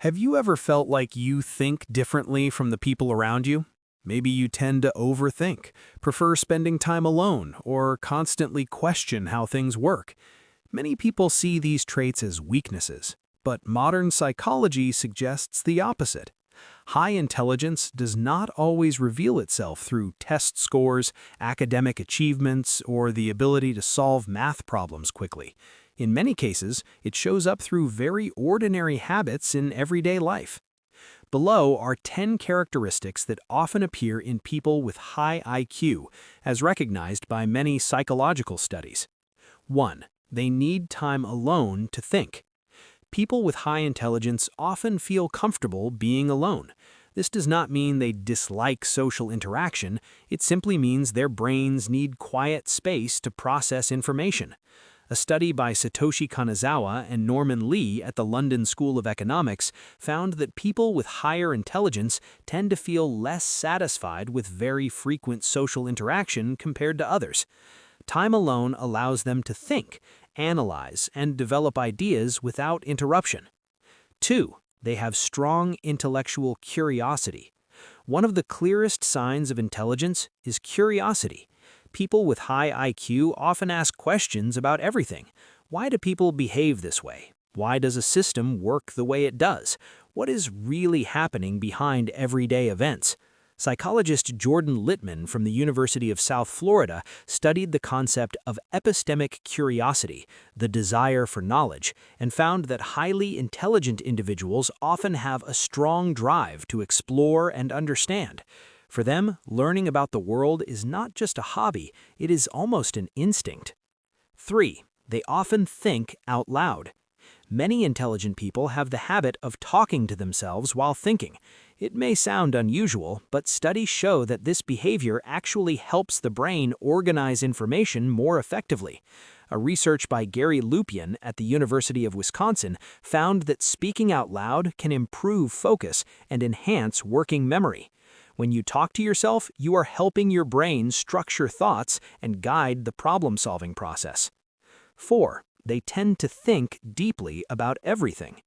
Have you ever felt like you think differently from the people around you? Maybe you tend to overthink, prefer spending time alone, or constantly question how things work. Many people see these traits as weaknesses, but modern psychology suggests the opposite. High intelligence does not always reveal itself through test scores, academic achievements, or the ability to solve math problems quickly. In many cases, it shows up through very ordinary habits in everyday life. Below are 10 characteristics that often appear in people with high IQ, as recognized by many psychological studies. 1. They need time alone to think. People with high intelligence often feel comfortable being alone. This does not mean they dislike social interaction, it simply means their brains need quiet space to process information. A study by Satoshi Kanazawa and Norman Lee at the London School of Economics found that people with higher intelligence tend to feel less satisfied with very frequent social interaction compared to others. Time alone allows them to think, analyze, and develop ideas without interruption. 2. They have strong intellectual curiosity. One of the clearest signs of intelligence is curiosity. People with high IQ often ask questions about everything. Why do people behave this way? Why does a system work the way it does? What is really happening behind everyday events? Psychologist Jordan Littman from the University of South Florida studied the concept of epistemic curiosity, the desire for knowledge, and found that highly intelligent individuals often have a strong drive to explore and understand. For them, learning about the world is not just a hobby, it is almost an instinct. 3. They often think out loud. Many intelligent people have the habit of talking to themselves while thinking. It may sound unusual, but studies show that this behavior actually helps the brain organize information more effectively. A research by Gary Lupian at the University of Wisconsin found that speaking out loud can improve focus and enhance working memory. When you talk to yourself, you are helping your brain structure thoughts and guide the problem-solving process. 4. They tend to think deeply about everything.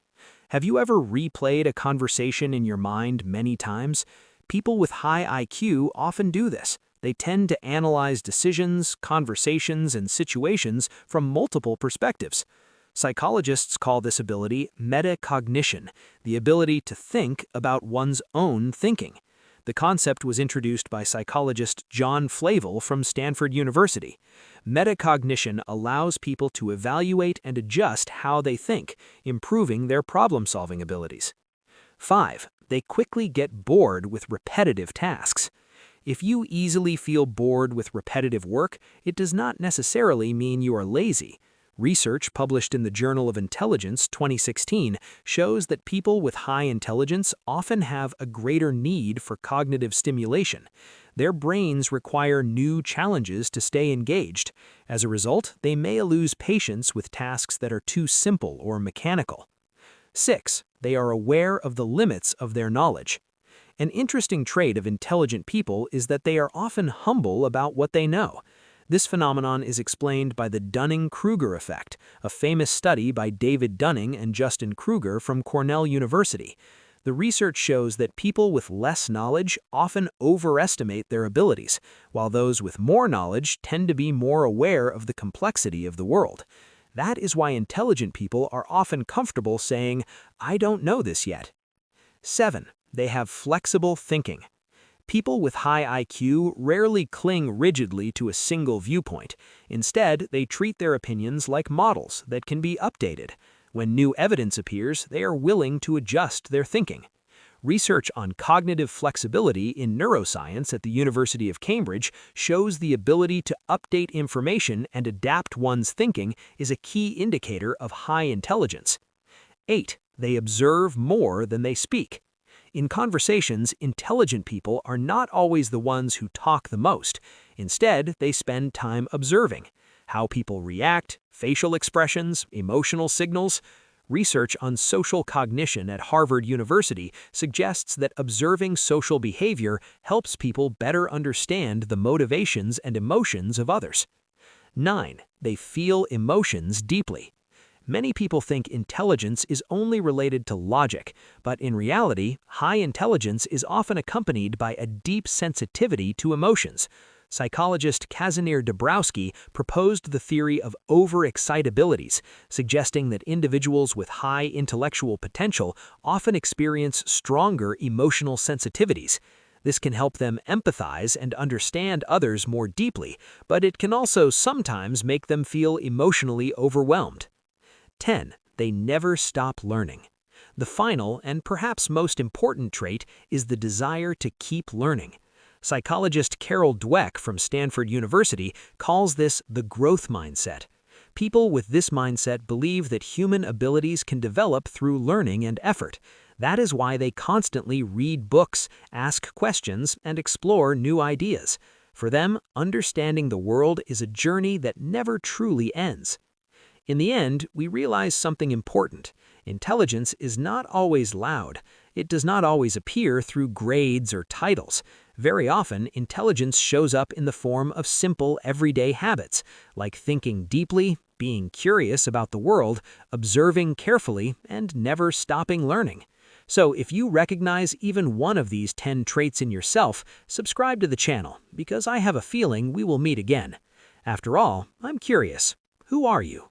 Have you ever replayed a conversation in your mind many times? People with high IQ often do this. They tend to analyze decisions, conversations, and situations from multiple perspectives. Psychologists call this ability metacognition, the ability to think about one's own thinking. The concept was introduced by psychologist John Flavel from Stanford University. Metacognition allows people to evaluate and adjust how they think, improving their problem-solving abilities. 5. They quickly get bored with repetitive tasks. If you easily feel bored with repetitive work, it does not necessarily mean you are lazy. Research published in the Journal of Intelligence 2016 shows that people with high intelligence often have a greater need for cognitive stimulation. Their brains require new challenges to stay engaged. As a result, they may lose patience with tasks that are too simple or mechanical. 6. They are aware of the limits of their knowledge. An interesting trait of intelligent people is that they are often humble about what they know. This phenomenon is explained by the Dunning-Kruger effect, a famous study by David Dunning and Justin Kruger from Cornell University. The research shows that people with less knowledge often overestimate their abilities, while those with more knowledge tend to be more aware of the complexity of the world. That is why intelligent people are often comfortable saying, "I don't know this yet." 7. They have flexible thinking. People with high IQ rarely cling rigidly to a single viewpoint. Instead, they treat their opinions like models that can be updated. When new evidence appears, they are willing to adjust their thinking. Research on cognitive flexibility in neuroscience at the University of Cambridge shows the ability to update information and adapt one's thinking is a key indicator of high intelligence. 8. They observe more than they speak. In conversations, intelligent people are not always the ones who talk the most. Instead, they spend time observing how people react, facial expressions, emotional signals. Research on social cognition at Harvard University suggests that observing social behavior helps people better understand the motivations and emotions of others. 9. They feel emotions deeply. Many people think intelligence is only related to logic, but in reality, high intelligence is often accompanied by a deep sensitivity to emotions. Psychologist Kazimierz Dabrowski proposed the theory of overexcitabilities, suggesting that individuals with high intellectual potential often experience stronger emotional sensitivities. This can help them empathize and understand others more deeply, but it can also sometimes make them feel emotionally overwhelmed. 10. They never stop learning. The final and perhaps most important trait is the desire to keep learning. Psychologist Carol Dweck from Stanford University calls this the growth mindset. People with this mindset believe that human abilities can develop through learning and effort. That is why they constantly read books, ask questions, and explore new ideas. For them, understanding the world is a journey that never truly ends. In the end, we realize something important. Intelligence is not always loud. It does not always appear through grades or titles. Very often, intelligence shows up in the form of simple, everyday habits, like thinking deeply, being curious about the world, observing carefully, and never stopping learning. So if you recognize even one of these 10 traits in yourself, subscribe to the channel, because I have a feeling we will meet again. After all, I'm curious. Who are you?